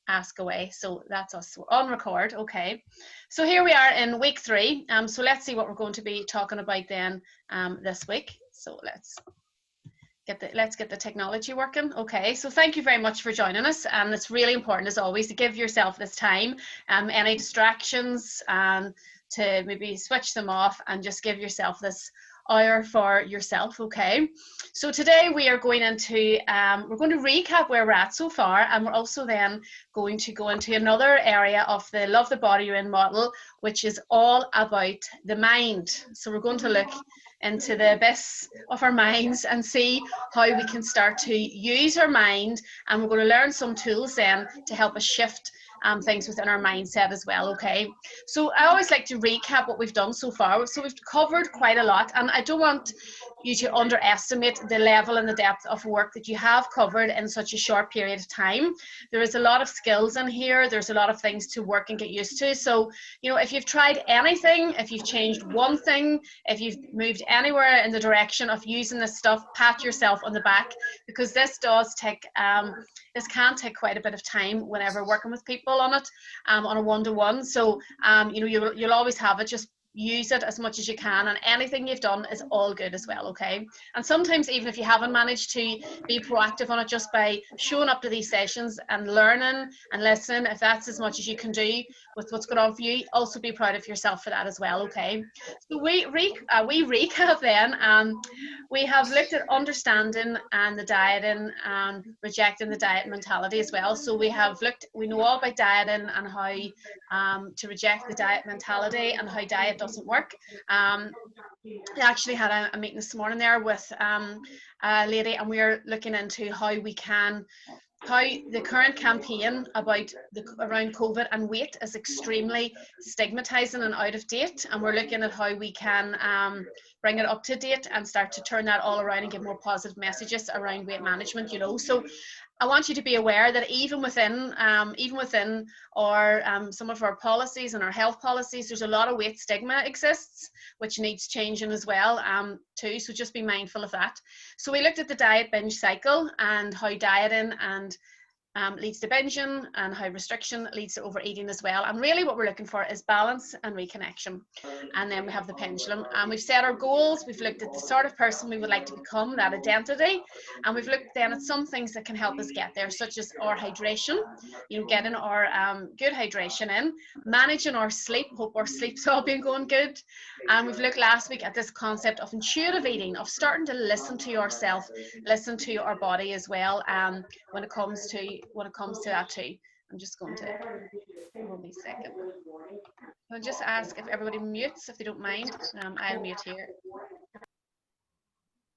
ask away. So that's us. We're on record. Okay. So here we are in week 3. So let's see what we're going to be talking about then this week. So let's get the technology working. Okay, so thank you very much for joining us, and it's really important as always to give yourself this time, any distractions, to maybe switch them off and just give yourself this hour for yourself. Okay, so today we are going into we're going to recap where we're at so far, and we're also then going to go into another area of the Love the Body You're In model, which is all about the mind. So we're going to look into the abyss of our minds and see how we can start to use our mind, and we're going to learn some tools then to help us shift things within our mindset as well. Okay, so I always like to recap what we've done so far. So we've covered quite a lot, and I don't want you to underestimate the level and the depth of work that you have covered in such a short period of time. There is a lot of skills in here. There's a lot of things to work and get used to. So, you know, if you've tried anything, if you've changed one thing, if you've moved anywhere in the direction of using this stuff, pat yourself on the back, because this does take this can take quite a bit of time whenever working with people on it, on a one-to-one. So you know, you'll always have it. Just use it as much as you can, and anything you've done is all good as well. Okay, and sometimes even if you haven't managed to be proactive on it, just by showing up to these sessions and learning and listening, if that's as much as you can do with what's going on for you, also be proud of yourself for that as well. Okay, so we recap then. We have looked at understanding and the dieting and rejecting the diet mentality as well. So we know all about dieting and how to reject the diet mentality and how diet doesn't work. I actually had a meeting this morning there with a lady, and we are looking into how the current campaign around COVID and weight is extremely stigmatizing and out of date, and we're looking at how we can bring it up to date and start to turn that all around and give more positive messages around weight management. You know, so I want you to be aware that even within our some of our policies and our health policies, there's a lot of weight stigma exists, which needs changing as well too. So just be mindful of that. So we looked at the diet binge cycle and how dieting and leads to binging, and how restriction leads to overeating as well. And really what we're looking for is balance and reconnection. And then we have the pendulum, and we've set our goals. We've looked at the sort of person we would like to become, that identity, and we've looked then at some things that can help us get there, such as our hydration, you know, getting our good hydration in, managing our sleep. Hope our sleep's all been going good. And we've looked last week at this concept of intuitive eating, of starting to listen to yourself, listen to our body as well, when it comes to that too. I'm just going to, hold me a second. I'll just ask if everybody mutes, if they don't mind. I'll mute here.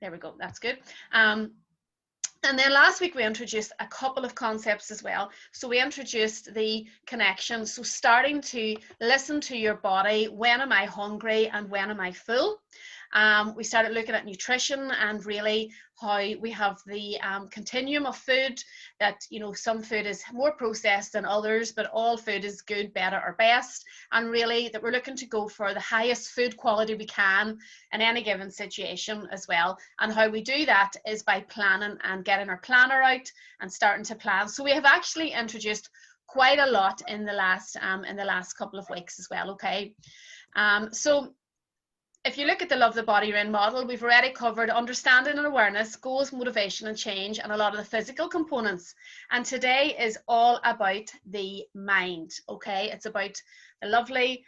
There we go, that's good. And then last week we introduced a couple of concepts as well. So we introduced the connection. So starting to listen to your body. When am I hungry and when am I full? We started looking at nutrition and really how we have the continuum of food, that, you know, some food is more processed than others, but all food is good, better, or best. And really that we're looking to go for the highest food quality we can in any given situation as well. And how we do that is by planning and getting our planner out and starting to plan. So we have actually introduced quite a lot in the last couple of weeks as well. Okay, so if you look at the Love the Body You're In model, we've already covered understanding and awareness, goals, motivation and change, and a lot of the physical components. And today is all about the mind. Okay, it's about the lovely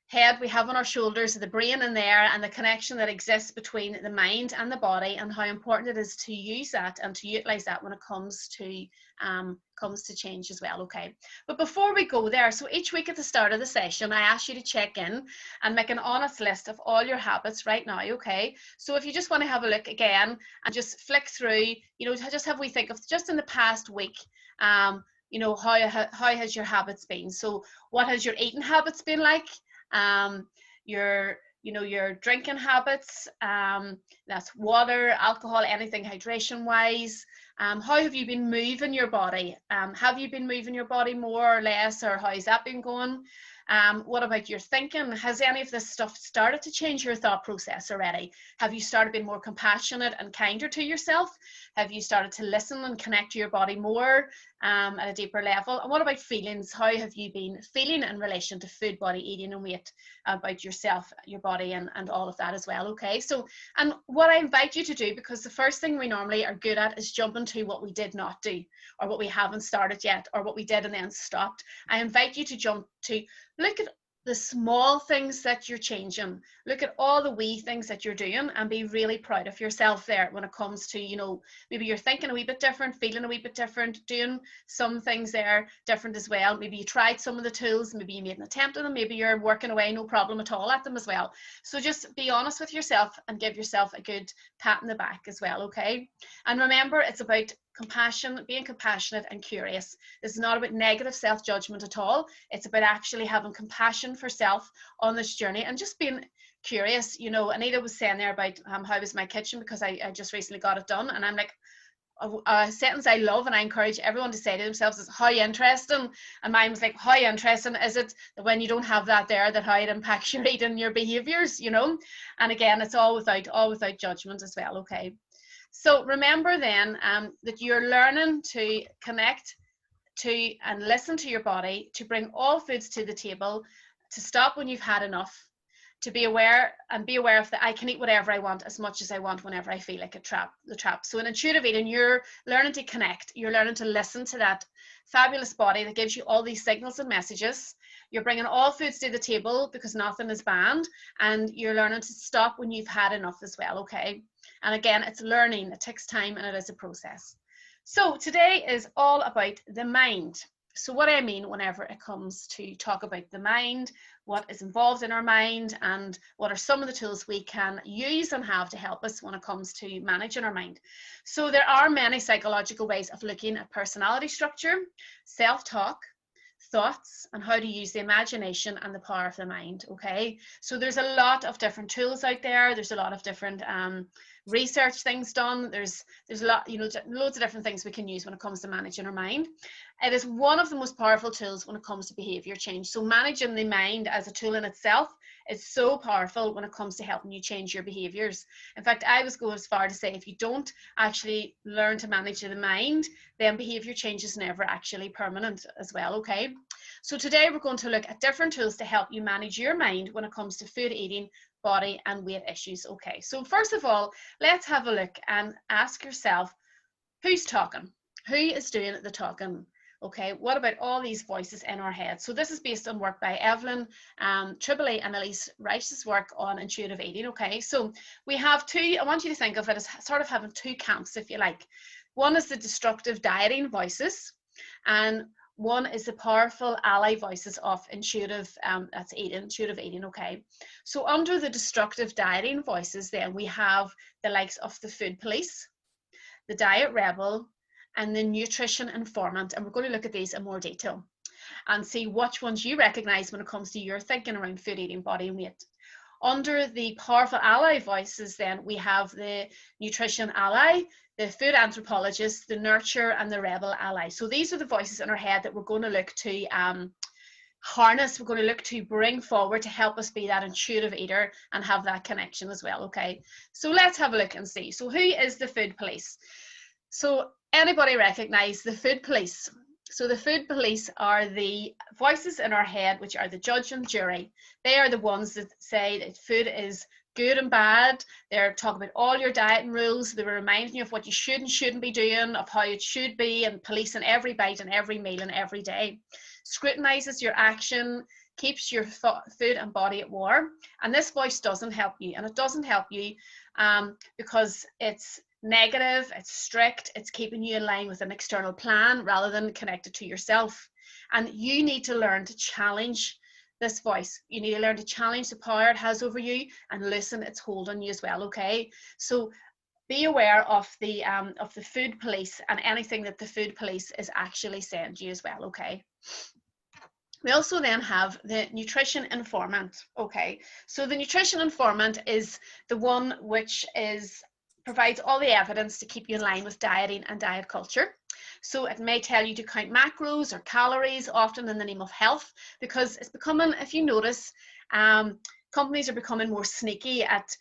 head we have on our shoulders, the brain in there, and the connection that exists between the mind and the body, and how important it is to use that and to utilize that when it comes to change as well. Okay, but before we go there, so each week at the start of the session I ask you to check in and make an honest list of all your habits right now. Okay, so if you just want to have a look again and just flick through, you know, just have we think of just in the past week, you know, how has your habits been? So what has your eating habits been like? Your drinking habits, that's water, alcohol, anything hydration wise. How have you been moving your body? Have you been moving your body more or less, or how's that been going? What about your thinking? Has any of this stuff started to change your thought process already? Have you started being more compassionate and kinder to yourself? Have you started to listen and connect to your body more? at a deeper level. And what about feelings? How have you been feeling in relation to food, body, eating and weight, about yourself, your body and all of that as well, okay? So, and what I invite you to do, because the first thing we normally are good at is jumping to what we did not do, or what we haven't started yet, or what we did and then stopped. I invite you to jump to look at the small things that you're changing. Look at all the wee things that you're doing and be really proud of yourself there when it comes to, you know, maybe you're thinking a wee bit different, feeling a wee bit different, doing some things there different as well. Maybe you tried some of the tools, maybe you made an attempt at them, maybe you're working away no problem at all at them as well. So just be honest with yourself and give yourself a good pat in the back as well, okay? And remember, it's about compassion, being compassionate and curious. This is not about negative self-judgment at all. It's about actually having compassion for self on this journey and just being curious. You know, Anita was saying there about how was my kitchen, because I just recently got it done, and I'm like, a sentence I love and I encourage everyone to say to themselves is, how interesting. And mine was like, how interesting is it that when you don't have that there, that how it impacts your eating, your behaviors, you know? And again, it's all without judgment as well, okay? So remember then that you're learning to connect to and listen to your body, to bring all foods to the table, to stop when you've had enough, to be aware of that I can eat whatever I want as much as I want whenever I feel like the trap. So in intuitive eating, you're learning to connect, you're learning to listen to that fabulous body that gives you all these signals and messages. You're bringing all foods to the table because nothing is banned, and you're learning to stop when you've had enough as well, okay? And again, it's learning, it takes time and it is a process. So today is all about the mind. So what I mean whenever it comes to talk about the mind, what is involved in our mind, and what are some of the tools we can use and have to help us when it comes to managing our mind. So there are many psychological ways of looking at personality structure, self-talk, thoughts, and how to use the imagination and the power of the mind, okay? So there's a lot of different tools out there. There's a lot of different research things done. There's a lot, you know, loads of different things we can use when it comes to managing our mind. It is one of the most powerful tools when it comes to behavior change. So managing the mind as a tool in itself is so powerful when it comes to helping you change your behaviors. In fact, I was going as far to say, if you don't actually learn to manage the mind, then behavior change is never actually permanent as well, okay? So today we're going to look at different tools to help you manage your mind when it comes to food, eating, body and weight issues. Okay, so first of all, let's have a look and ask yourself, who's talking? Who is doing the talking? Okay, what about all these voices in our head? So this is based on work by Evelyn LTBYI and Elise Reich's work on intuitive eating. Okay, so we have two, I want you to think of it as sort of having two camps, if you like. One is the destructive dieting voices, and one is the powerful ally voices of intuitive eating, okay? So under the destructive dieting voices, then we have the likes of the food police, the diet rebel, and the nutrition informant. And we're going to look at these in more detail and see which ones you recognize when it comes to your thinking around food, eating, body, and weight. Under the powerful ally voices, then we have the nutrition ally, the food anthropologist, the nurture, and the rebel ally. So these are the voices in our head that we're going to look to harness, we're going to look to bring forward to help us be that intuitive eater and have that connection as well, okay? So let's have a look and see. So who is the food police? So anybody recognize the food police? So the food police are the voices in our head, which are the judge and jury. They are the ones that say that food is good and bad. They're talking about all your dieting rules. They were reminding you of what you should and shouldn't be doing, of how it should be, and policing every bite and every meal and every day. Scrutinizes your action, keeps your food and body at war. And this voice doesn't help you. And it doesn't help you because it's negative, it's strict, it's keeping you in line with an external plan rather than connected to yourself. And you need to learn to challenge this voice. You need to learn to challenge the power it has over you and listen its hold on you as well, okay? So be aware of the food police and anything that the food police is actually saying to you as well, okay? We also then have the nutrition informant, okay? So the nutrition informant is the one which provides all the evidence to keep you in line with dieting and diet culture. So it may tell you to count macros or calories, often in the name of health, because it's becoming, if you notice, companies are becoming more sneaky at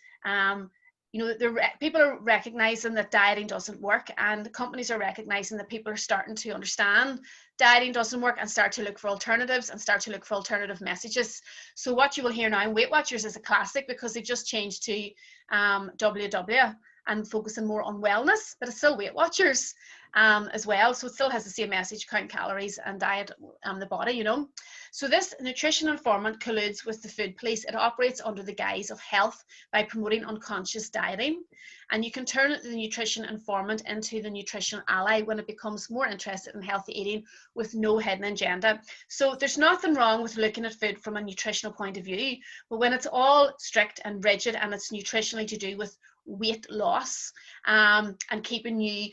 you know, people are recognizing that dieting doesn't work, and companies are recognizing that people are starting to understand dieting doesn't work and start to look for alternatives and start to look for alternative messages. So what you will hear now in Weight Watchers is a classic, because they just changed to WW and focusing more on wellness, but it's still Weight Watchers as well. So it still has the same message: count calories and diet the body, you know. So this nutrition informant colludes with the food police. It operates under the guise of health by promoting unconscious dieting. And you can turn the nutrition informant into the nutritional ally when it becomes more interested in healthy eating with no hidden agenda. So there's nothing wrong with looking at food from a nutritional point of view, but when it's all strict and rigid and it's nutritionally to do with weight loss and keeping you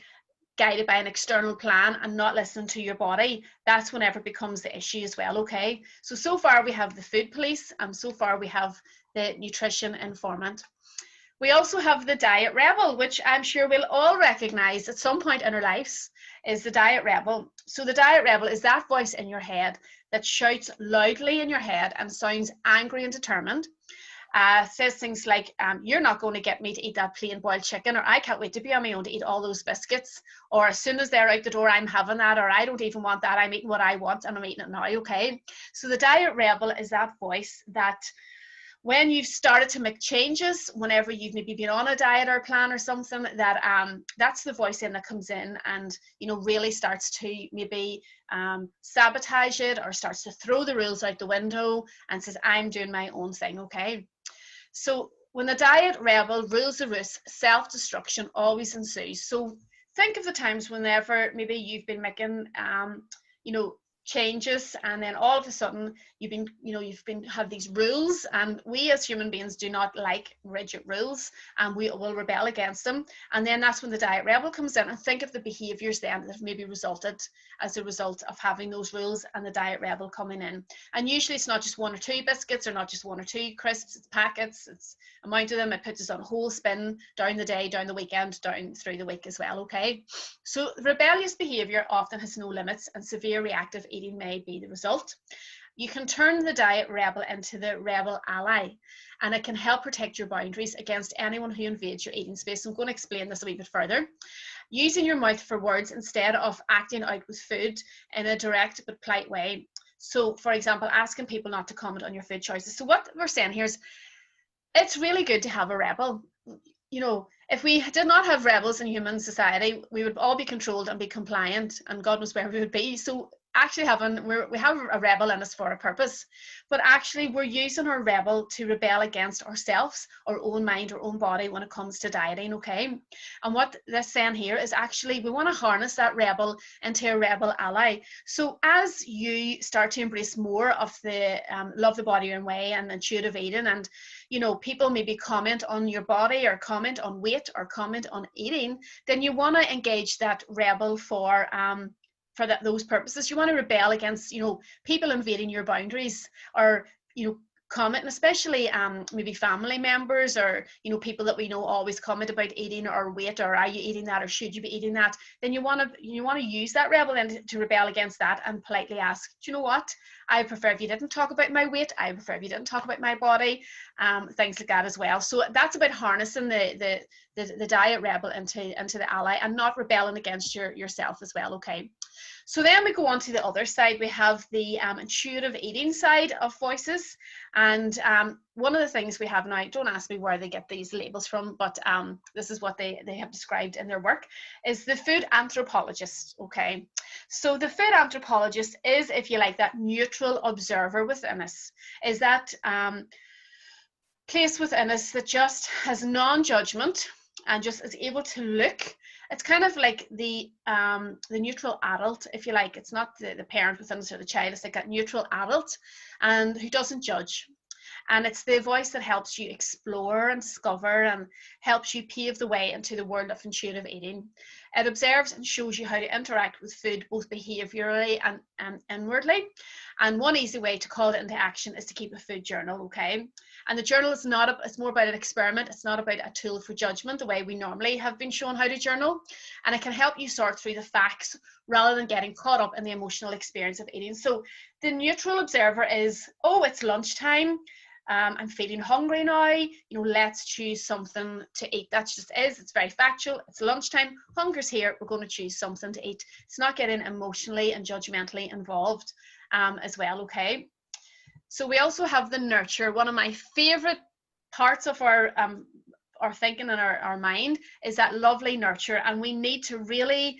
guided by an external plan and not listening to your body, that's whenever it becomes the issue as well. Okay, so far we have the food police, and so far we have the nutrition informant. We also have the diet rebel, which I'm sure we'll all recognize at some point in our lives, is the diet rebel. So the diet rebel is that voice in your head that shouts loudly in your head and sounds angry and determined. Says things like, you're not going to get me to eat that plain boiled chicken, or I can't wait to be on my own to eat all those biscuits, or as soon as they're out the door, I'm having that, or I don't even want that, I'm eating what I want and I'm eating it now. Okay, so the diet rebel is that voice that when you've started to make changes, whenever you've maybe been on a diet or plan or something, that that's the voice in that comes in and, you know, really starts to maybe sabotage it, or starts to throw the rules out the window and says, I'm doing my own thing. Okay, so when the diet rebel rules the roost, self-destruction always ensues. So think of the times whenever maybe you've been making you know, changes, and then all of a sudden you've been have these rules, and we as human beings do not like rigid rules, and we will rebel against them. And then that's when the diet rebel comes in, and think of the behaviors then that have maybe resulted as a result of having those rules and the diet rebel coming in. And usually it's not just 1 or 2 biscuits, or not just 1 or 2 crisps, it's packets, it's amount of them. It puts us on a whole spin down the day, down the weekend, down through the week as well. Okay, so rebellious behavior often has no limits, and severe reactive eating may be the result. You can turn the diet rebel into the rebel ally, and it can help protect your boundaries against anyone who invades your eating space. I'm going to explain this a wee bit further. Using your mouth for words instead of acting out with food in a direct but polite way. So, for example, asking people not to comment on your food choices. So what we're saying here is, it's really good to have a rebel. You know, if we did not have rebels in human society, we would all be controlled and be compliant, and God knows where we would be. So actually we have a rebel in us for a purpose, but actually we're using our rebel to rebel against ourselves, our own mind, our own body when it comes to dieting. Okay, and what this saying here is, actually we want to harness that rebel into a rebel ally. So as you start to embrace more of the love the body your own way and intuitive eating, and you know, people maybe comment on your body or comment on weight or comment on eating, then you want to engage that rebel for those purposes. You want to rebel against, you know, people invading your boundaries, or, you know, comment, and especially maybe family members, or, you know, people that we know always comment about eating or weight, or are you eating that, or should you be eating that. Then you want to use that rebel then to rebel against that, and politely ask, do you know what, I prefer if you didn't talk about my weight, I prefer if you didn't talk about my body, things like that as well. So that's about harnessing the diet rebel into the ally, and not rebelling against yourself as well. Okay, so then we go on to the other side. We have the intuitive eating side of voices. And one of the things we have now, don't ask me where they get these labels from, but this is what they have described in their work, is the food anthropologist. Okay, so the food anthropologist is, if you like, that neutral observer within us, is that place within us that just has non-judgment and just is able to look. It's kind of like the neutral adult, if you like. It's not the parent within us or the child. It's like that neutral adult, and who doesn't judge. And it's the voice that helps you explore and discover, and helps you pave the way into the world of intuitive eating. It observes and shows you how to interact with food, both behaviorally and inwardly. And one easy way to call it into action is to keep a food journal. Okay, and the journal is it's more about an experiment. It's not about a tool for judgment, the way we normally have been shown how to journal. And it can help you sort through the facts rather than getting caught up in the emotional experience of eating. So the neutral observer is, oh, it's lunchtime. I'm feeling hungry now, you know, let's choose something to eat. That just is, it's very factual. It's lunchtime, hunger's here, we're going to choose something to eat. It's not getting emotionally and judgmentally involved as well, okay? So we also have the nurture. One of my favorite parts of our thinking and our mind is that lovely nurture, and we need to really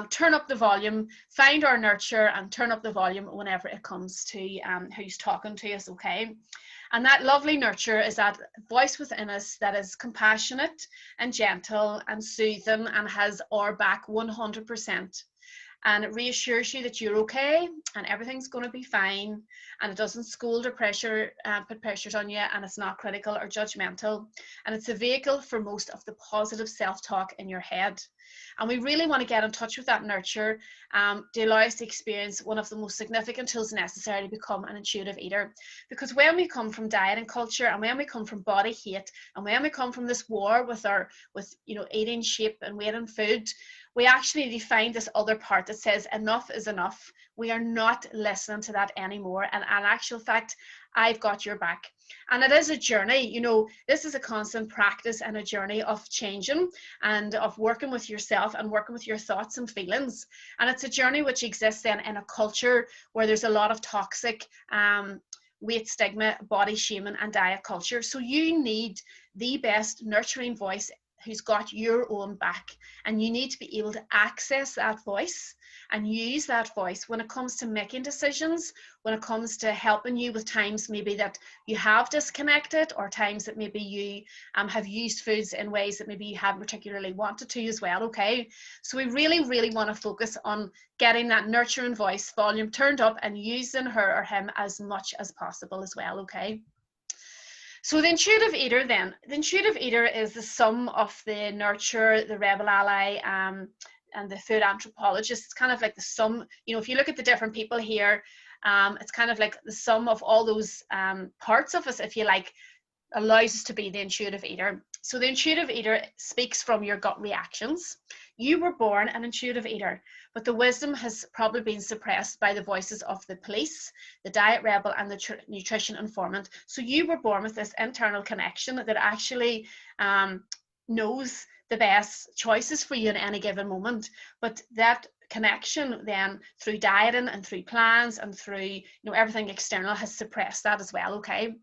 turn up the volume, find our nurture and turn up the volume whenever it comes to who's talking to us, okay? And that lovely nurture is that voice within us that is compassionate and gentle and soothing and has our back 100%. And it reassures you that you're okay and everything's going to be fine, and it doesn't scold or put pressures on you, and it's not critical or judgmental, and it's a vehicle for most of the positive self-talk in your head. And we really want to get in touch with that nurture to allow us to experience one of the most significant tools necessary to become an intuitive eater. Because when we come from diet and culture, and when we come from body hate, and when we come from this war with you know, eating shape and weight and food, we actually need to find this other part that says enough is enough. We are not listening to that anymore. And in actual fact, I've got your back. And it is a journey, you know, this is a constant practice and a journey of changing and of working with yourself and working with your thoughts and feelings. And it's a journey which exists then in a culture where there's a lot of toxic weight stigma, body shaming and diet culture. So you need the best nurturing voice who's got your own back, and you need to be able to access that voice and use that voice when it comes to making decisions, when it comes to helping you with times maybe that you have disconnected, or times that maybe you have used foods in ways that maybe you haven't particularly wanted to as well, okay? So we really want to focus on getting that nurturing voice volume turned up and using her or him as much as possible as well, okay? So the intuitive eater then, the intuitive eater is the sum of the nurture, the rebel ally, and the food anthropologist. It's kind of like the sum, you know, if you look at the different people here, it's kind of like the sum of all those parts of us, if you like, allows us to be the intuitive eater. So the intuitive eater speaks from your gut reactions. You were born an intuitive eater, but the wisdom has probably been suppressed by the voices of the police, the diet rebel, and the nutrition informant. So you were born with this internal connection that actually knows the best choices for you in any given moment. But that connection then through dieting and through plans and through, you know, everything external has suppressed that as well, okay?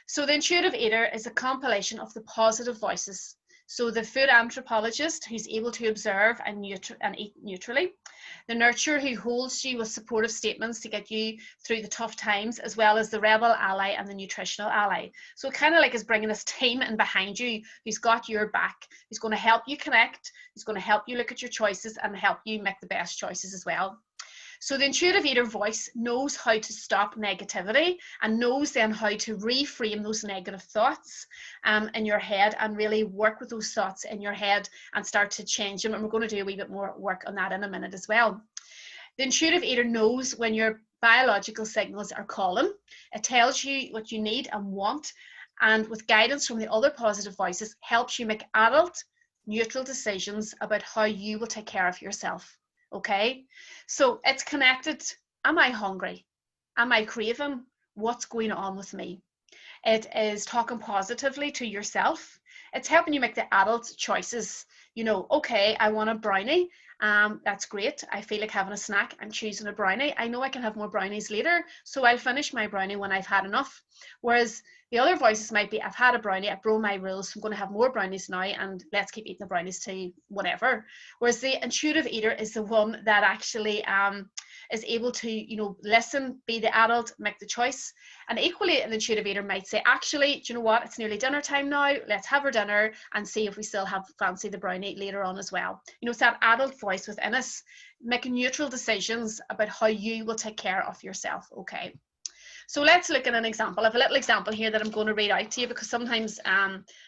So the intuitive eater is a compilation of the positive voices. So the food anthropologist, who's able to observe and eat neutrally. The nurturer, who holds you with supportive statements to get you through the tough times, as well as the rebel ally and the nutritional ally. So it kind of like is bringing this team in behind you who's got your back, who's going to help you connect, who's going to help you look at your choices and help you make the best choices as well. So the intuitive eater voice knows how to stop negativity and knows then how to reframe those negative thoughts in your head and really work with those thoughts in your head and start to change them. And we're going to do a wee bit more work on that in a minute as well. The intuitive eater knows when your biological signals are calling. It tells you what you need and want, and with guidance from the other positive voices, helps you make adult, neutral decisions about how you will take care of yourself. Okay, so it's connected. Am I hungry? Am I craving? What's going on with me? It is talking positively to yourself. It's helping you make the adult choices. You know, okay, I want a brownie. That's great. I feel like having a snack. I'm choosing a brownie. I know I can have more brownies later, so I'll finish my brownie when I've had enough. Whereas the other voices might be, I've had a brownie, I've broken my rules, so I'm going to have more brownies now, and let's keep eating the brownies till whatever. Whereas the intuitive eater is the one that actually is able to, you know, listen, be the adult, make the choice. And equally, an intuitive eater might say, actually, do you know what? It's nearly dinner time now. Let's have our dinner and see if we still have fancy the brownie later on as well. You know, it's that adult voice within us, making neutral decisions about how you will take care of yourself, okay? So let's look at an example. I have a little example here that I'm going to read out to you, because sometimes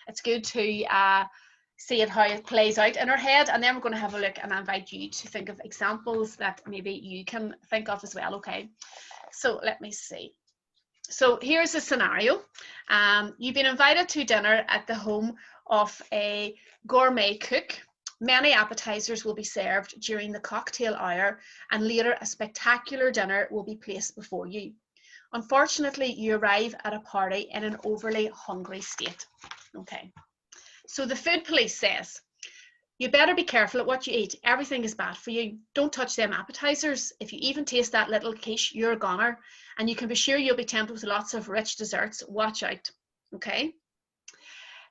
it's good to see how it plays out in our head, and then we're going to have a look and I invite you to think of examples that maybe you can think of as well, okay? So let me see. So here's a scenario. You've been invited to dinner at the home of a gourmet cook. Many appetizers will be served during the cocktail hour, and later a spectacular dinner will be placed before you. Unfortunately, you arrive at a party in an overly hungry state. Okay. So the food police says, you better be careful at what you eat. Everything is bad for you. Don't touch them appetizers. If you even taste that little quiche, you're a goner. And you can be sure you'll be tempted with lots of rich desserts. Watch out. Okay.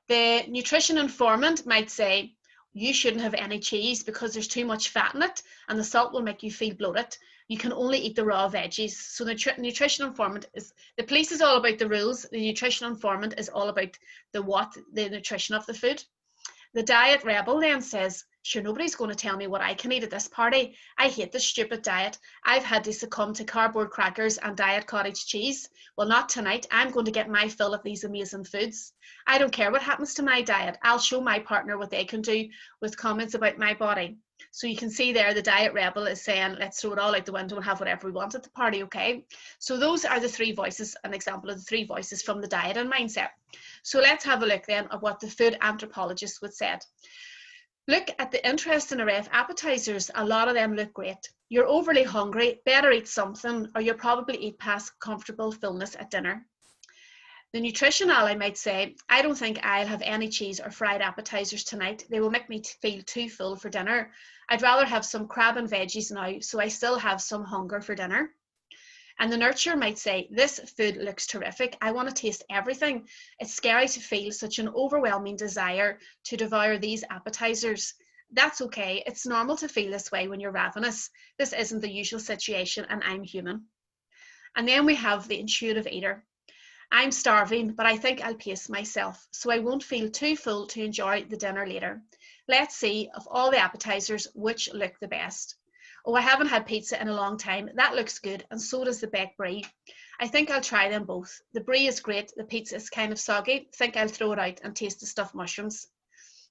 The nutrition informant might say, you shouldn't have any cheese because there's too much fat in it and the salt will make you feel bloated. You can only eat the raw veggies. So the nutrition informant is, the police is all about the rules. The nutrition informant is all about the nutrition of the food. The diet rebel then says, sure, nobody's going to tell me what I can eat at this party. I hate this stupid diet. I've had to succumb to cardboard crackers and diet cottage cheese. Well, not tonight. I'm going to get my fill of these amazing foods. I don't care what happens to my diet. I'll show my partner what they can do with comments about my body. So you can see there the diet rebel is saying, let's throw it all out the window and have whatever we want at the party, okay? So those are the three voices, an example of the three voices from the diet and mindset. So let's have a look then at what the food anthropologist would say. Look at the interesting array of appetizers. A lot of them look great. You're overly hungry, better eat something, or you'll probably eat past comfortable fullness at dinner. The nutrition ally might say, I don't think I'll have any cheese or fried appetizers tonight. They will make me feel too full for dinner. I'd rather have some crab and veggies now, so I still have some hunger for dinner. And the nurturer might say, this food looks terrific. I want to taste everything. It's scary to feel such an overwhelming desire to devour these appetizers. That's okay. It's normal to feel this way when you're ravenous. This isn't the usual situation and I'm human. And then we have the intuitive eater. I'm starving, but I think I'll pace myself, so I won't feel too full to enjoy the dinner later. Let's see, of all the appetizers, which look the best. Oh, I haven't had pizza in a long time. That looks good, and so does the baked brie. I think I'll try them both. The brie is great, the pizza is kind of soggy. Think I'll throw it out and taste the stuffed mushrooms.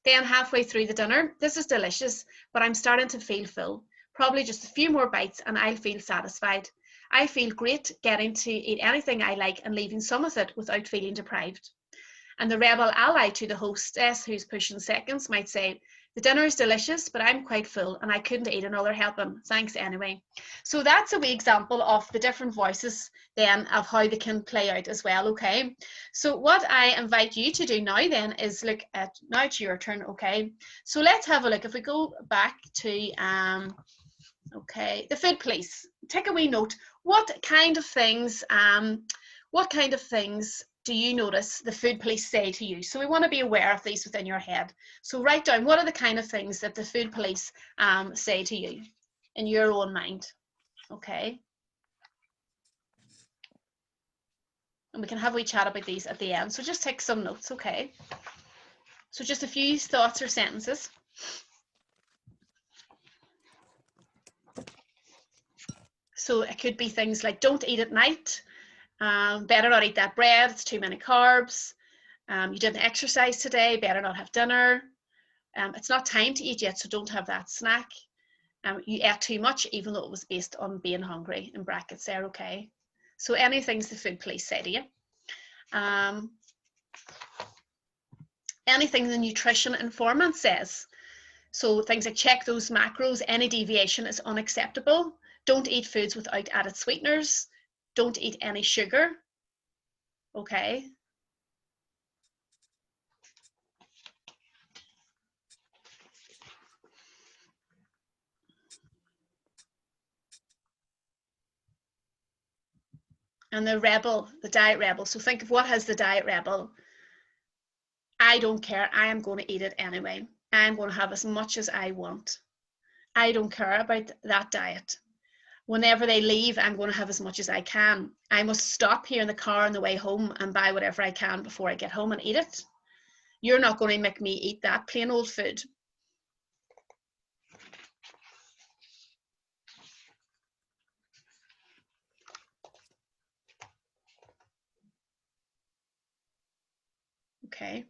Then halfway through the dinner, this is delicious, but I'm starting to feel full. Probably just a few more bites and I'll feel satisfied. I feel great getting to eat anything I like and leaving some of it without feeling deprived. And the rebel ally to the hostess who's pushing seconds might say, the dinner is delicious, but I'm quite full and I couldn't eat another helping. Thanks anyway. So that's a wee example of the different voices then of how they can play out as well, okay? So what I invite you to do now then is look at, now it's your turn, okay? So let's have a look. If we go back to, okay, the food police, take a wee note. What kind of things do you notice the food police say to you? So we want to be aware of these within your head. So write down, what are the kind of things that the food police say to you in your own mind, okay? And we can have a wee chat about these at the end. So just take some notes, okay? So just a few thoughts or sentences. So it could be things like, don't eat at night, better not eat that bread, it's too many carbs, you didn't exercise today, better not have dinner, it's not time to eat yet, so don't have that snack, you ate too much even though it was based on being hungry, in brackets there, okay? So any things the food police say to you. Anything the nutrition informant says. So things like check those macros, any deviation is unacceptable. Don't eat foods without added sweeteners. Don't eat any sugar. Okay. And the rebel, the diet rebel. So think of what has the diet rebel. I don't care. I am going to eat it anyway. I'm going to have as much as I want. I don't care about that diet. Whenever they leave, I'm going to have as much as I can. I must stop here in the car on the way home and buy whatever I can before I get home and eat it. You're not going to make me eat that plain old food. Okay.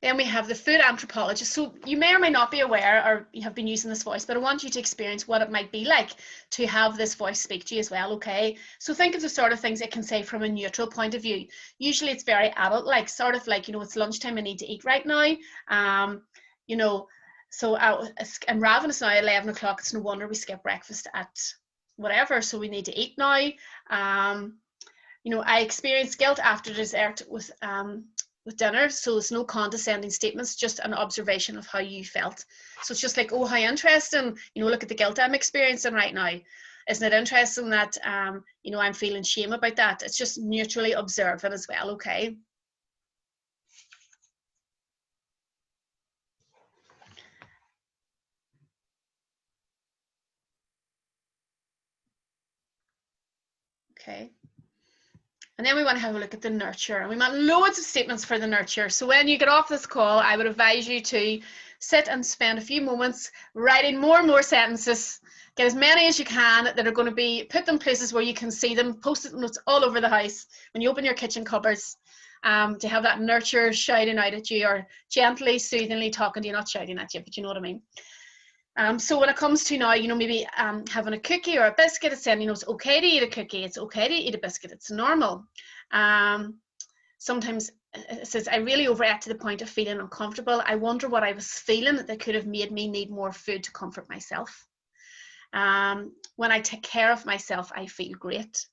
Then we have the food anthropologist. So you may or may not be aware, or you have been using this voice, but I want you to experience what it might be like to have this voice speak to you as well, okay? So think of the sort of things it can say from a neutral point of view. Usually it's very adult-like, sort of like, you know, it's lunchtime, I need to eat right now. You know, So I'm ravenous now at 11 o'clock. It's no wonder we skip breakfast at whatever. So we need to eat now. You know, I experienced guilt after dessert with dinner. So it's no condescending statements, just an observation of how you felt. So it's just like, oh, how interesting. You know, look at the guilt I'm experiencing right now. Isn't it interesting that, you know, I'm feeling shame about that? It's just neutrally observing as well, okay? Okay. And then we want to have a look at the nurture. And we want loads of statements for the nurture. So when you get off this call, I would advise you to sit and spend a few moments writing more and more sentences. Get as many as you can that are going to be, put them places where you can see them, post-it notes all over the house. When you open your kitchen cupboards, to have that nurture shouting out at you, or gently, soothingly talking to you, not shouting at you, but you know what I mean. So when it comes to now, you know, maybe having a cookie or a biscuit, it's saying, you know, it's okay to eat a cookie, it's okay to eat a biscuit, it's normal. Sometimes it says, I really overate to the point of feeling uncomfortable. I wonder what I was feeling that could have made me need more food to comfort myself. When I take care of myself, I feel great.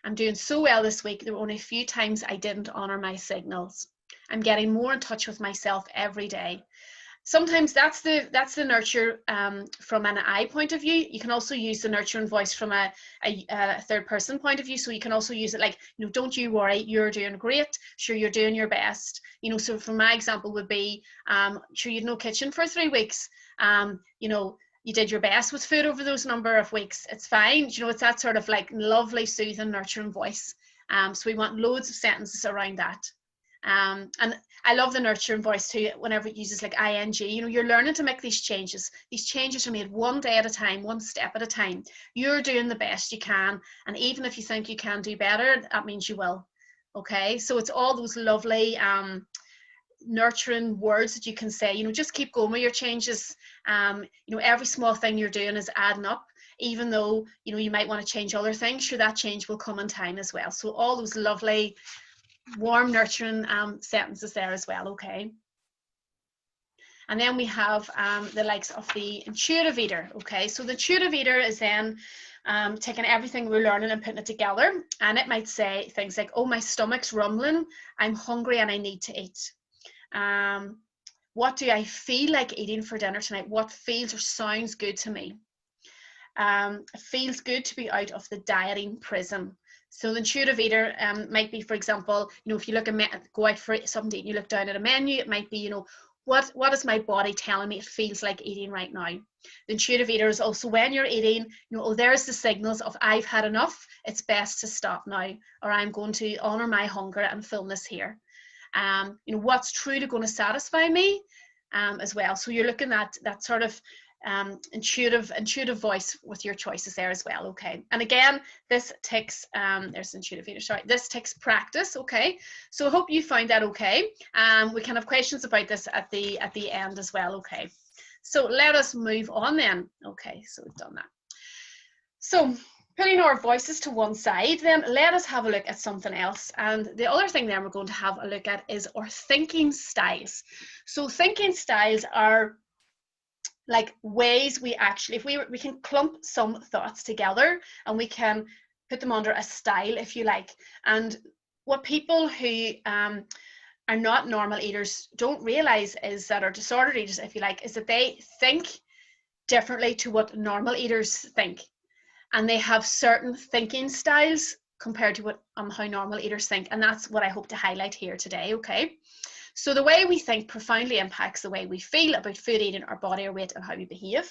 I'm doing so well this week. There were only a few times I didn't honor my signals. I'm getting more in touch with myself every day. Sometimes that's the nurture from an I point of view. You can also use the nurturing voice from a third person point of view. So you can also use it like, you know, don't you worry, you're doing great. Sure, you're doing your best. You know, so from my example would be, sure, you had no kitchen for 3 weeks. You know, you did your best with food over those number of weeks. It's fine. You know, it's that sort of like lovely, soothing, nurturing voice. So we want loads of sentences around that. And I love the nurturing voice too, whenever it uses like ing. You know, you're learning to make these changes. These changes are made one day at a time, one step at a time. You're doing the best you can. And even if you think you can do better, that means you will. Okay, so it's all those lovely nurturing words that you can say, you know, just keep going with your changes. You know, every small thing you're doing is adding up, even though, you know, you might want to change other things. Sure, that change will come in time as well. So all those lovely warm, nurturing sentences there as well, okay? And then we have the likes of the intuitive eater, okay? So the intuitive eater is then taking everything we're learning and putting it together. And it might say things like, oh, my stomach's rumbling, I'm hungry and I need to eat. What do I feel like eating for dinner tonight? What feels or sounds good to me? It feels good to be out of the dieting prison. So the intuitive eater might be, for example, you know, if you look at go out for something to eat and you look down at a menu, it might be, you know, what is my body telling me it feels like eating right now? The intuitive eater is also when you're eating, you know, oh, there's the signals of I've had enough, it's best to stop now, or I'm going to honor my hunger and fullness here. You know, what's truly going to satisfy me as well. So you're looking at that sort of intuitive voice with your choices there as well, okay? And again, this takes there's intuitive eater, sorry, this takes practice, okay? So I hope you found that okay. We can have questions about this at the end as well, okay? So let us move on then. Okay, so we've done that. So putting our voices to one side, then let us have a look at something else. And the other thing then we're going to have a look at is our thinking styles. So thinking styles are like ways we actually, if we can clump some thoughts together and we can put them under a style, if you like. And what people who are not normal eaters don't realize is that, or disordered eaters, if you like, is that they think differently to what normal eaters think. And they have certain thinking styles compared to what how normal eaters think. And that's what I hope to highlight here today, okay? So the way we think profoundly impacts the way we feel about food, eating, our body, our weight, and how we behave.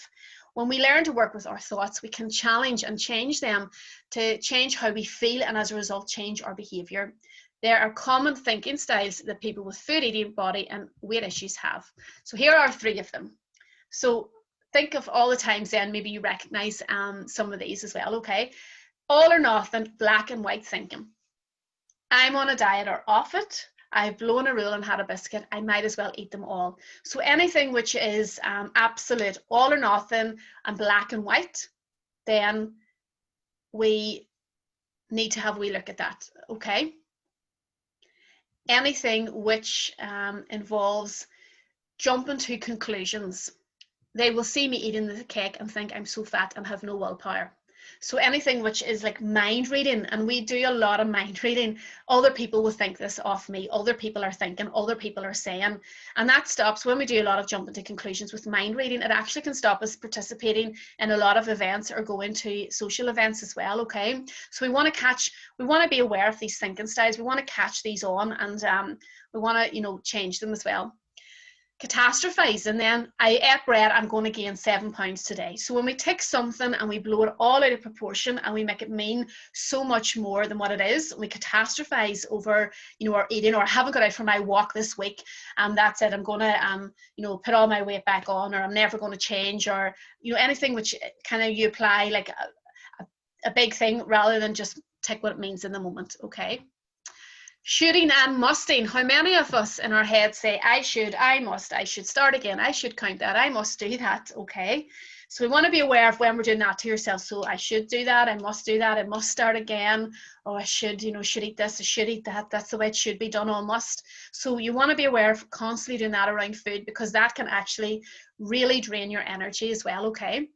When we learn to work with our thoughts, we can challenge and change them to change how we feel and as a result change our behavior. There are common thinking styles that people with food, eating, body, and weight issues have. So here are 3 of them. So think of all the times then maybe you recognize some of these as well, okay? All or nothing, black and white thinking. I'm on a diet or off it. I've blown a rule and had a biscuit, I might as well eat them all. So anything which is absolute, all or nothing, and black and white, then we need to have a wee look at that, okay? Anything which involves jumping to conclusions, they will see me eating the cake and think I'm so fat and have no willpower. So anything which is like mind reading, and we do a lot of mind reading, other people will think this of me, other people are thinking, other people are saying, and that stops when we do a lot of jumping to conclusions with mind reading. It actually can stop us participating in a lot of events or going to social events as well. Okay, so we want to be aware of these thinking styles. We want to catch these on, and we want to change them as well. Catastrophize, and then I ate bread, I'm going to gain 7 pounds today. So when we take something and we blow it all out of proportion and we make it mean so much more than what it is, we catastrophize over our eating, or I haven't got out for my walk this week, and that's it, I'm going to put all my weight back on, or I'm never going to change, or anything which kind of you apply like a big thing rather than just take what it means in the moment. Okay. Shooting and musting. How many of us in our head say, I should, I must, I should start again, I should count that, I must do that? Okay, so we want to be aware of when we're doing that to yourself. So I should do that, I must do that, I must start again. Oh, I should, should eat this, I should eat that, that's the way it should be done, almost. So you want to be aware of constantly doing that around food, because that can actually really drain your energy as well. Okay.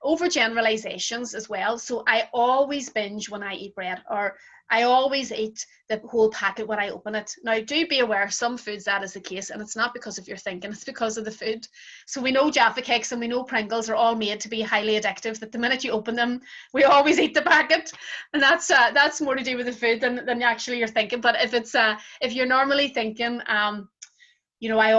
Overgeneralizations as well. So I always binge when I eat bread, or I always eat the whole packet when I open it. Now, do be aware, some foods that is the case, and it's not because of your thinking, it's because of the food. So we know Jaffa Cakes and we know Pringles are all made to be highly addictive, that the minute you open them, we always eat the packet. And that's more to do with the food than actually you're thinking. But if you're normally thinking, I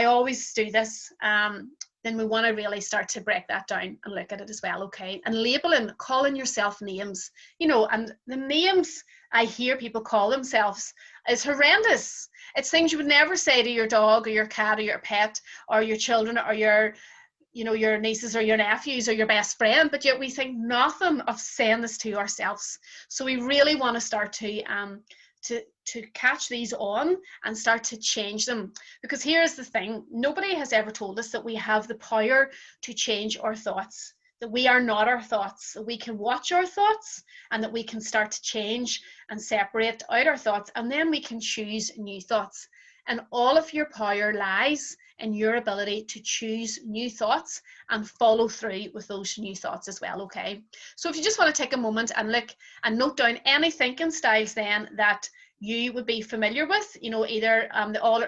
always do this, then we want to really start to break that down and look at it as well. Okay. And labeling, calling yourself names, and the names I hear people call themselves is horrendous. It's things you would never say to your dog or your cat or your pet or your children or your nieces or your nephews or your best friend, but yet we think nothing of saying this to ourselves. So we really want to start to catch these on and start to change them. Because here's the thing, nobody has ever told us that we have the power to change our thoughts, that we are not our thoughts, that we can watch our thoughts, and that we can start to change and separate out our thoughts, and then we can choose new thoughts. And all of your power lies in your ability to choose new thoughts and follow through with those new thoughts as well. Okay, so if you just want to take a moment and look and note down any thinking styles then that you would be familiar with, either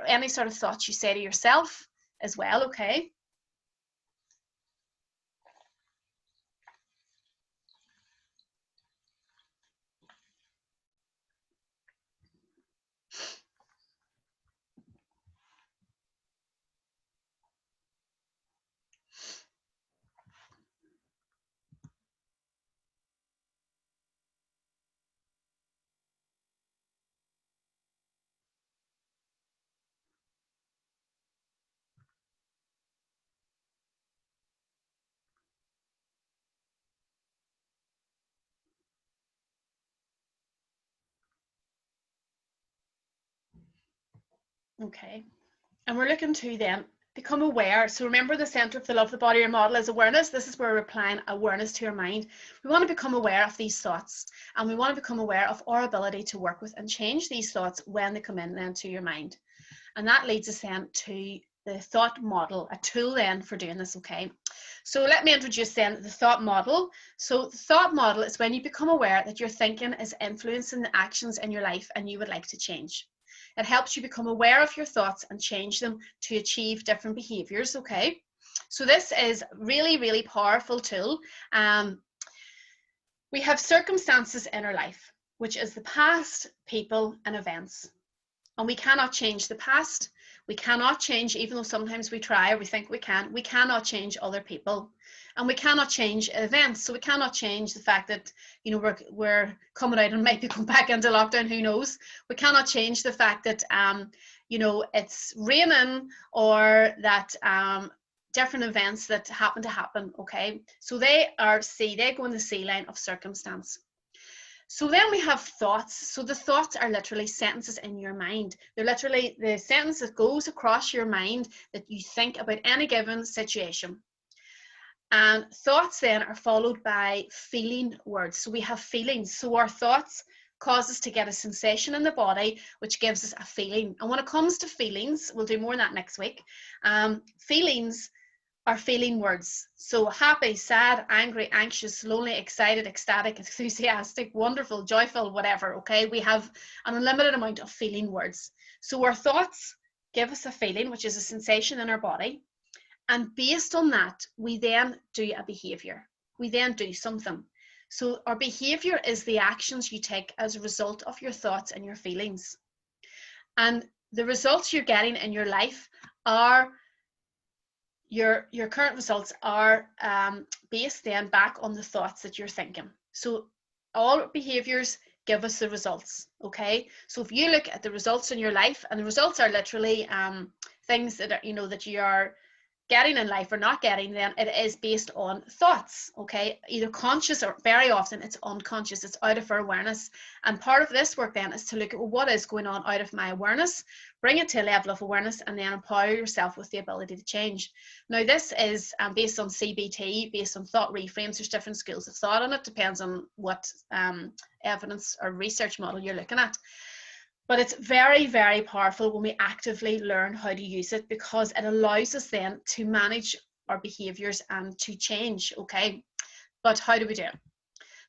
any sort of thoughts you say to yourself as well. Okay. Okay. And we're looking to then become aware. So remember, the center of the love, the body, your model is awareness. This is where we're applying awareness to your mind. We want to become aware of these thoughts, and we want to become aware of our ability to work with and change these thoughts when they come in then to your mind. And that leads us then to the thought model, a tool then for doing this. Okay, so let me introduce then the thought model. So the thought model is when you become aware that your thinking is influencing the actions in your life and you would like to change. It helps you become aware of your thoughts and change them to achieve different behaviors. Okay, so this is really, really powerful tool. We have circumstances in our life, which is the past, people, and events. And we cannot change the past. We cannot change, even though sometimes we try or we think we cannot change other people. And we cannot change events. So we cannot change the fact that, we're coming out and might be going back into lockdown, who knows. We cannot change the fact that, it's raining, or that different events that happen to happen, okay? So they go in the C line of circumstance. So then we have thoughts. So the thoughts are literally sentences in your mind. They're literally the sentence that goes across your mind that you think about any given situation. And thoughts then are followed by feeling words. So we have feelings. So our thoughts cause us to get a sensation in the body, which gives us a feeling. And when it comes to feelings, we'll do more on that next week. Feelings are feeling words. So happy, sad, angry, anxious, lonely, excited, ecstatic, enthusiastic, wonderful, joyful, whatever, okay? We have an unlimited amount of feeling words. So our thoughts give us a feeling, which is a sensation in our body. And based on that, we then do a behavior. We then do something. So our behavior is the actions you take as a result of your thoughts and your feelings. And the results you're getting in your life are, your current results are based then back on the thoughts that you're thinking. So all behaviors give us the results, okay? So if you look at the results in your life, and the results are literally things that are, you know, that you are getting in life or not getting, then it is based on thoughts, okay? Either conscious or very often it's unconscious, it's out of our awareness. And part of this work then is to look at, well, what is going on out of my awareness, bring it to a level of awareness, and then empower yourself with the ability to change. Now this is based on CBT, based on thought reframes. There's different schools of thought on it, depends on what evidence or research model you're looking at. But it's very, very powerful when we actively learn how to use it, because it allows us then to manage our behaviors and to change, okay? But how do we do it?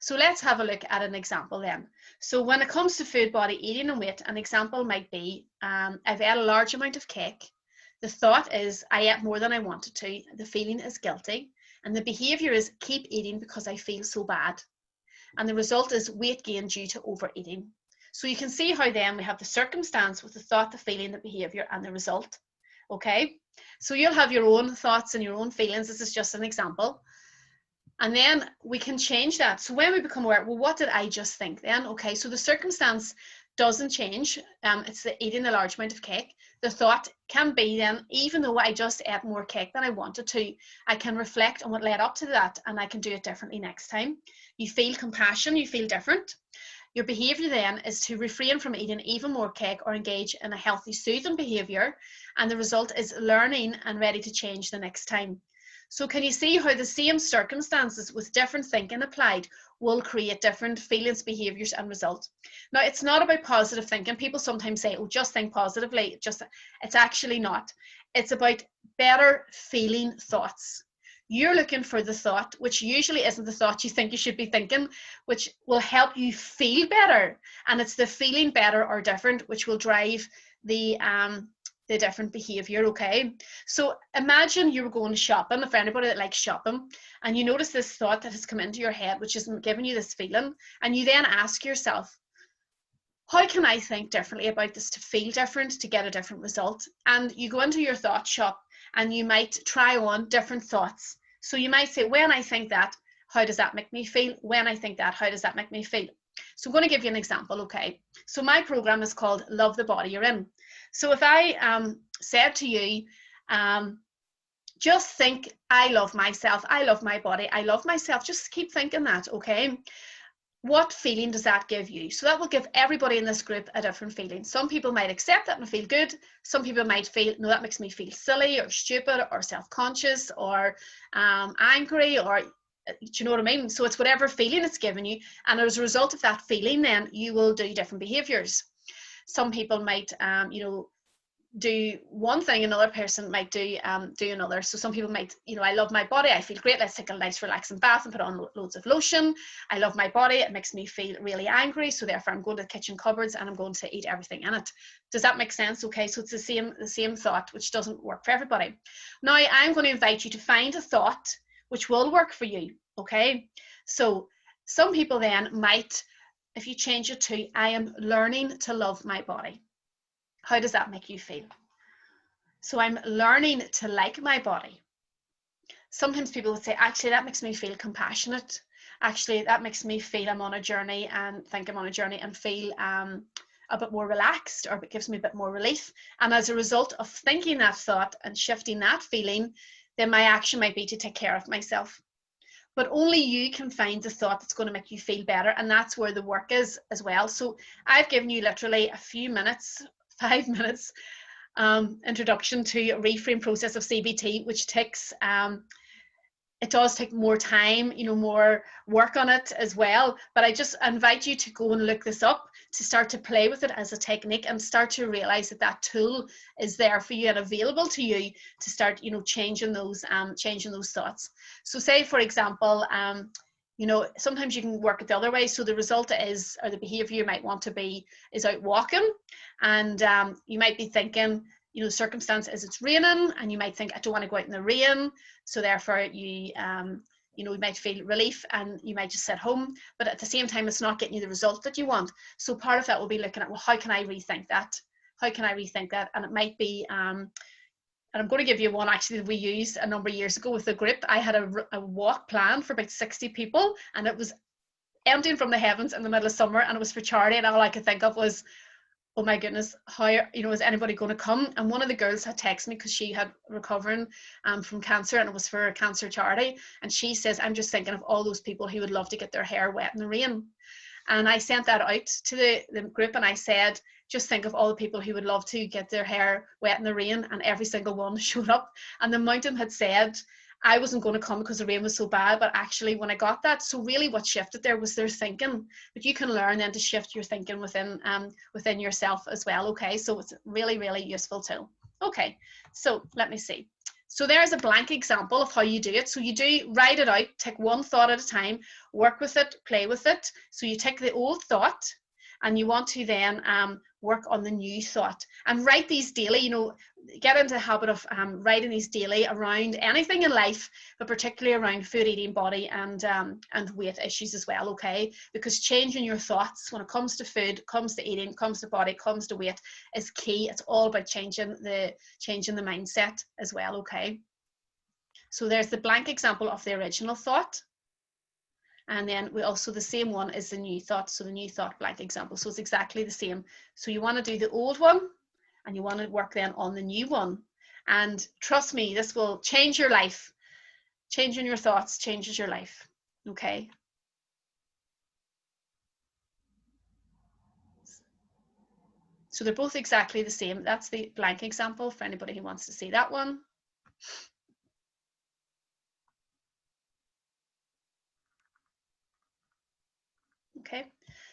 So let's have a look at an example then. So when it comes to food, body, eating and weight, an example might be, I've ate a large amount of cake. The thought is, I ate more than I wanted to. The feeling is guilty. And the behavior is, keep eating because I feel so bad. And the result is weight gain due to overeating. So you can see how then we have the circumstance with the thought, the feeling, the behavior, and the result, okay? So you'll have your own thoughts and your own feelings. This is just an example. And then we can change that. So when we become aware, well, what did I just think then? Okay, so the circumstance doesn't change. It's the eating a large amount of cake. The thought can be then, even though I just ate more cake than I wanted to, I can reflect on what led up to that, and I can do it differently next time. You feel compassion, you feel different. Your behavior then is to refrain from eating even more cake or engage in a healthy, soothing behavior. And the result is learning and ready to change the next time. So can you see how the same circumstances with different thinking applied will create different feelings, behaviors, and results? Now, it's not about positive thinking. People sometimes say, oh, just think positively. It's actually not. It's about better feeling thoughts. You're looking for the thought, which usually isn't the thought you think you should be thinking, which will help you feel better. And it's the feeling better or different, which will drive the different behavior, okay? So imagine you were going shopping, for anybody that likes shopping, and you notice this thought that has come into your head, which is giving you this feeling, and you then ask yourself, how can I think differently about this to feel different, to get a different result? And you go into your thought shop and you might try on different thoughts. So you might say, when I think that, how does that make me feel? When I think that, how does that make me feel? So I'm going to give you an example, okay? So my program is called Love the Body You're In. So if I said to you, just think, I love myself, I love my body, I love myself, just keep thinking that, okay? What feeling does that give you? So that will give everybody in this group a different feeling. Some people might accept that and feel good. Some people might feel, no, that makes me feel silly or stupid or self-conscious or angry, or, do you know what I mean? So it's whatever feeling it's giving you. And as a result of that feeling, then you will do different behaviors. Some people might, do one thing, another person might do another. So some people might, I love my body, I feel great, let's take a nice relaxing bath and put on loads of lotion. I love my body, it makes me feel really angry, so therefore I'm going to the kitchen cupboards and I'm going to eat everything in it. Does that make sense? Okay, so it's the same thought, which doesn't work for everybody. Now I'm going to invite you to find a thought which will work for you, okay? So some people then might, if you change it to, I am learning to love my body. How does that make you feel? So I'm learning to like my body. Sometimes people would say, actually, that makes me feel compassionate. Actually, that makes me feel I'm on a journey and think I'm on a journey and feel a bit more relaxed, or it gives me a bit more relief. And as a result of thinking that thought and shifting that feeling, then my action might be to take care of myself. But only you can find the thought that's going to make you feel better. And that's where the work is as well. So I've given you literally a few minutes, 5 minutes, introduction to a reframe process of CBT, which takes, it does take more time, more work on it as well. But I just invite you to go and look this up. to start to play with it as a technique and start to realize that that tool is there for you and available to you to start, you know, changing those thoughts. So say, for example, you know, sometimes you can work it the other way. So the result is, or the behavior you might want to be is out walking, and you might be thinking, you know, circumstance is it's raining, and you might think, I don't want to go out in the rain. So therefore you, you know, you might feel relief and you might just sit home, but at the same time, it's not getting you the result that you want. So part of that will be looking at, well, how can I rethink that? How can I rethink that? And it might be, and I'm going to give you one actually that we used a number of years ago with the group. I had a walk planned for about 60 people, and it was emptying from the heavens in the middle of summer, and it was for charity, and all I could think of was, oh my goodness, how, you know, is anybody going to come? And one of the girls had texted me because she had recovering from cancer, and it was for a cancer charity, and she says, I'm just thinking of all those people who would love to get their hair wet in the rain. And I sent that out to the group, and I said, just think of all the people who would love to get their hair wet in the rain, and every single one showed up. And the mountain had said, I wasn't going to come because the rain was so bad, but actually when I got that, so really what shifted there was their thinking. But you can learn then to shift your thinking within yourself as well, okay? So it's a really, really useful tool. Okay, so let me see. So there's a blank example of how you do it. So you do write it out, take one thought at a time, work with it, play with it. So you take the old thought and you want to then work on the new thought and write these daily, you know, get into the habit of writing these daily around anything in life, but particularly around food, eating, body, and weight issues as well, okay? Because changing your thoughts when it comes to food, comes to eating, comes to body, comes to weight is key. It's all about changing the mindset as well, okay? So there's the blank example of the original thought. And then we also, the same one is the new thought. So the new thought blank example. So it's exactly the same. So you want to do the old one and you want to work then on the new one. And trust me, this will change your life. Changing your thoughts changes your life. Okay. So they're both exactly the same. That's the blank example for anybody who wants to see that one. Okay,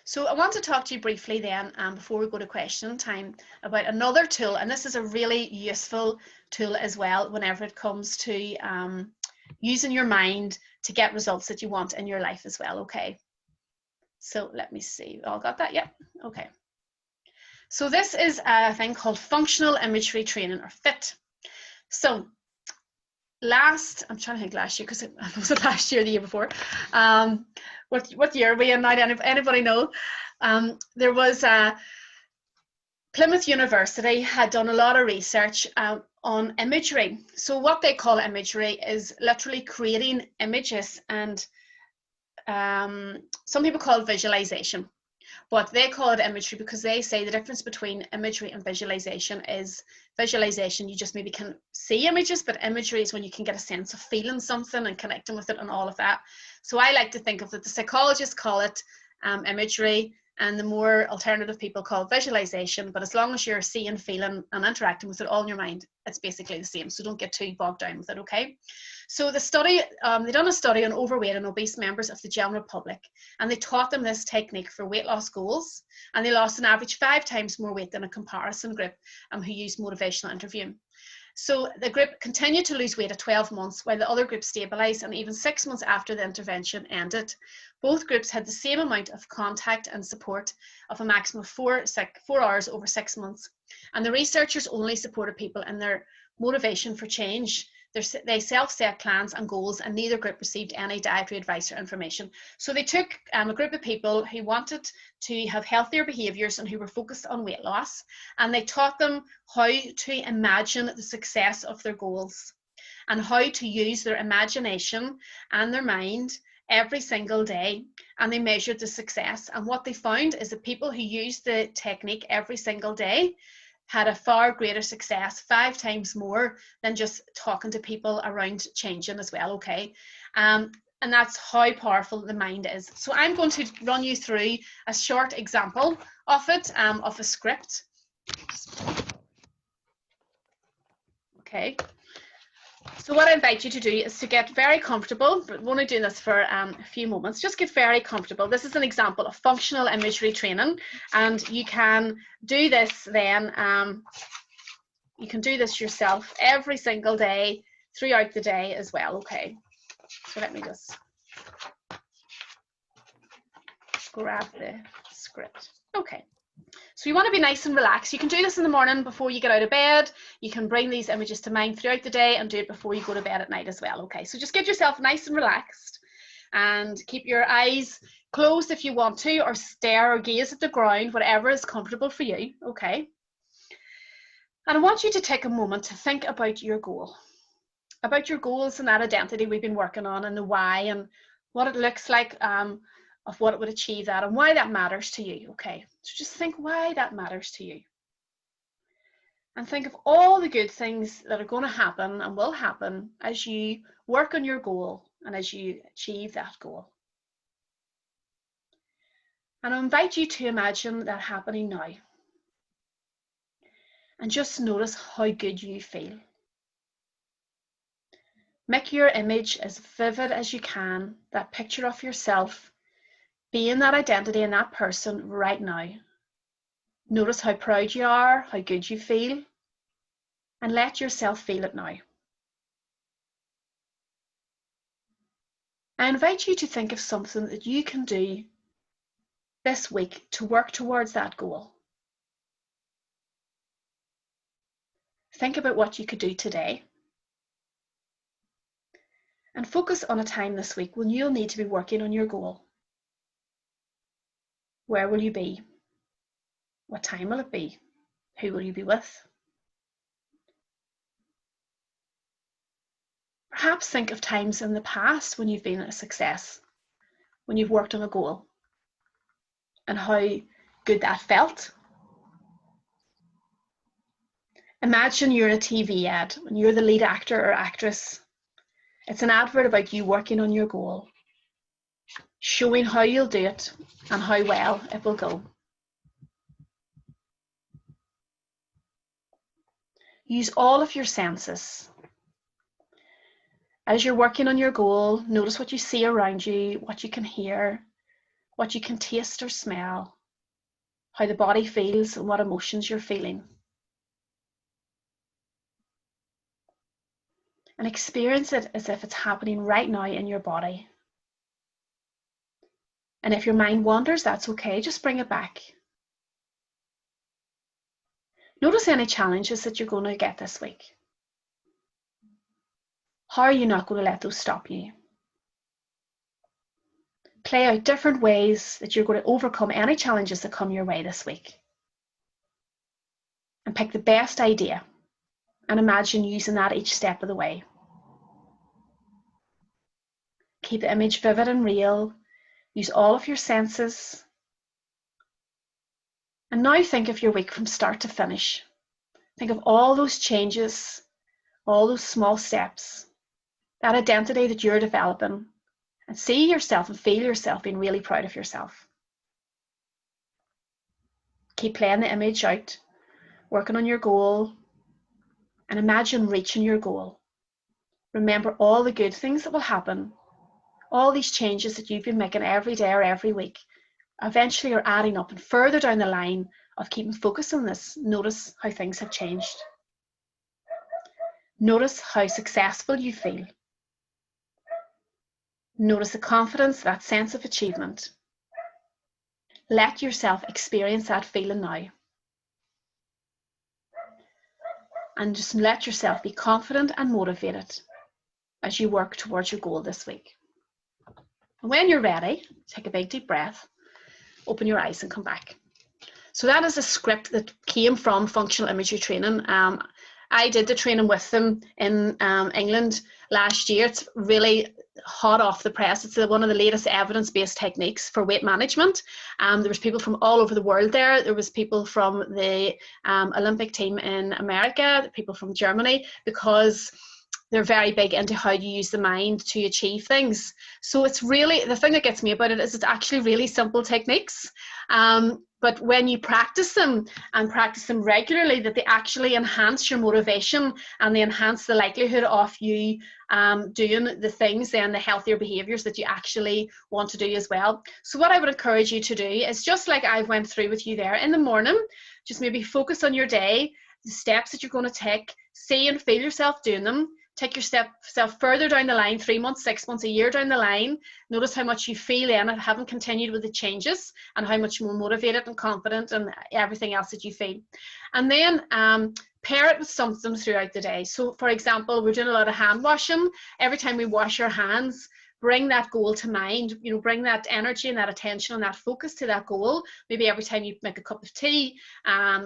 so I want to talk to you briefly then, before we go to question time, about another tool, and this is a really useful tool as well whenever it comes to using your mind to get results that you want in your life as well, okay? So let me see, all got that? Yep, okay. So this is a thing called functional imagery training, or FIT. So I'm trying to think last year, because it was last year, the year before. What year are we in now? Anybody know? There was Plymouth University had done a lot of research on imagery. So what they call imagery is literally creating images, and some people call it visualization. But they call it imagery because they say the difference between imagery and visualization is visualization, you just maybe can see images, but imagery is when you can get a sense of feeling something and connecting with it and all of that. So I like to think of it, the psychologists call it imagery, and the more alternative people call it visualization. But as long as you're seeing, feeling, and interacting with it all in your mind, it's basically the same. So don't get too bogged down with it, okay? So the study, they done a study on overweight and obese members of the general public, and they taught them this technique for weight loss goals, and they lost an average 5 times more weight than a comparison group who used motivational interviewing. So the group continued to lose weight at 12 months, while the other group stabilized, and even 6 months after the intervention ended. Both groups had the same amount of contact and support of a maximum of 4 hours over 6 months. And the researchers only supported people in their motivation for change. They self-set plans and goals, and neither group received any dietary advice or information. So they took a group of people who wanted to have healthier behaviours and who were focused on weight loss, and they taught them how to imagine the success of their goals and how to use their imagination and their mind every single day, and they measured the success. And what they found is that people who used the technique every single day had a far greater success, 5 times more than just talking to people around changing as well, okay? And that's how powerful the mind is. So I'm going to run you through a short example of it, of a script. Okay. So what I invite you to do is to get very comfortable, but we're only doing this for a few moments. Just get very comfortable. This is an example of functional imagery training, and you can do this then, you can do this yourself every single day throughout the day as well, okay? So let me just grab the script. Okay. So you want to be nice and relaxed. You can do this in the morning before you get out of bed. You can bring these images to mind throughout the day and do it before you go to bed at night as well. Okay, so just get yourself nice and relaxed and keep your eyes closed if you want to, or stare or gaze at the ground, whatever is comfortable for you. Okay. And I want you to take a moment to think about your goal, about your goals and that identity we've been working on, and the why and what it looks like, of what it would achieve that, and why that matters to you. Okay, so just think why that matters to you, and think of all the good things that are going to happen and will happen as you work on your goal and as you achieve that goal. And I invite you to imagine that happening now, and just notice how good you feel. Make your image as vivid as you can, that picture of yourself being that identity and that person right now. Notice how proud you are, how good you feel, and let yourself feel it now. I invite you to think of something that you can do this week to work towards that goal. Think about what you could do today. And focus on a time this week when you'll need to be working on your goal. Where will you be? What time will it be? Who will you be with? Perhaps think of times in the past when you've been a success, when you've worked on a goal, and how good that felt. Imagine you're in a TV ad and you're the lead actor or actress. It's an advert about you working on your goal, showing how you'll do it and how well it will go. Use all of your senses. As you're working on your goal, notice what you see around you, what you can hear, what you can taste or smell, how the body feels and what emotions you're feeling. And experience it as if it's happening right now in your body. And if your mind wanders, that's okay, just bring it back. Notice any challenges that you're going to get this week. How are you not going to let those stop you? Play out different ways that you're going to overcome any challenges that come your way this week. And pick the best idea and imagine using that each step of the way. Keep the image vivid and real. Use all of your senses. And now think of your week from start to finish. Think of all those changes, all those small steps, that identity that you're developing, and see yourself and feel yourself being really proud of yourself. Keep playing the image out, working on your goal, and imagine reaching your goal. Remember all the good things that will happen, all these changes that you've been making every day or every week, eventually are adding up, and further down the line of keeping focus on this, notice how things have changed. Notice how successful you feel. Notice the confidence, that sense of achievement. Let yourself experience that feeling now. And just let yourself be confident and motivated as you work towards your goal this week. And when you're ready, take a big deep breath, open your eyes and come back. So that is a script that came from functional imagery training. I did the training with them in England last year. It's really hot off the press. It's one of the latest evidence-based techniques for weight management. There was people from all over the world there. There was people from the Olympic team in America, people from Germany, because they're very big into how you use the mind to achieve things. So it's really, the thing that gets me about it is it's actually really simple techniques. But when you practice them and practice them regularly, that they actually enhance your motivation and they enhance the likelihood of you doing the things and the healthier behaviors that you actually want to do as well. So what I would encourage you to do is, just like I went through with you there in the morning, just maybe focus on your day, the steps that you're going to take, see and feel yourself doing them. Take yourself further down the line, 3 months, 6 months, a year down the line. Notice how much you feel then and haven't continued with the changes, and how much more motivated and confident and everything else that you feel. And then pair it with something throughout the day. So for example, we're doing a lot of hand washing. Every time we wash our hands, bring that goal to mind, you know, bring that energy and that attention and that focus to that goal. Maybe every time you make a cup of tea,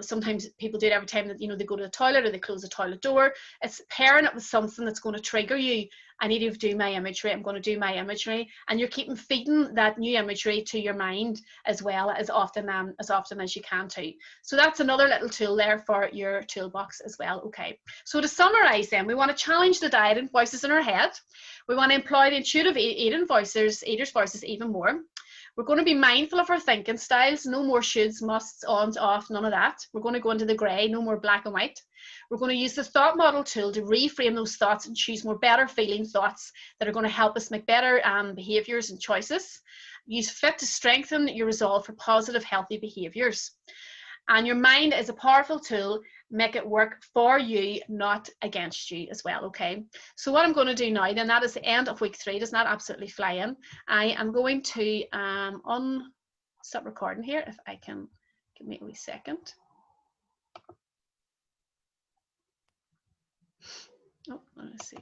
sometimes people do it every time that, you know, they go to the toilet or they close the toilet door. It's pairing it with something that's going to trigger you. I need to do my imagery, I'm going to do my imagery, and you're keeping feeding that new imagery to your mind as well as often as you can too. So that's another little tool there for your toolbox as well. Okay, so to summarize then, we want to challenge the dieting voices in our head. We want to employ the intuitive eating voices, eaters' voices even more. We're going to be mindful of our thinking styles. No more shoulds, musts, ons, off, none of that. We're going to go into the grey, no more black and white. We're going to use the thought model tool to reframe those thoughts and choose more better feeling thoughts that are going to help us make better behaviours and choices. Use FIT to strengthen your resolve for positive, healthy behaviours. And your mind is a powerful tool. Make it work for you, not against you as well. Okay, so what I'm going to do now then, that is the end of week 3. Does not absolutely fly in. I am going to stop recording here, if I can. Give me a wee second. Oh, let's see.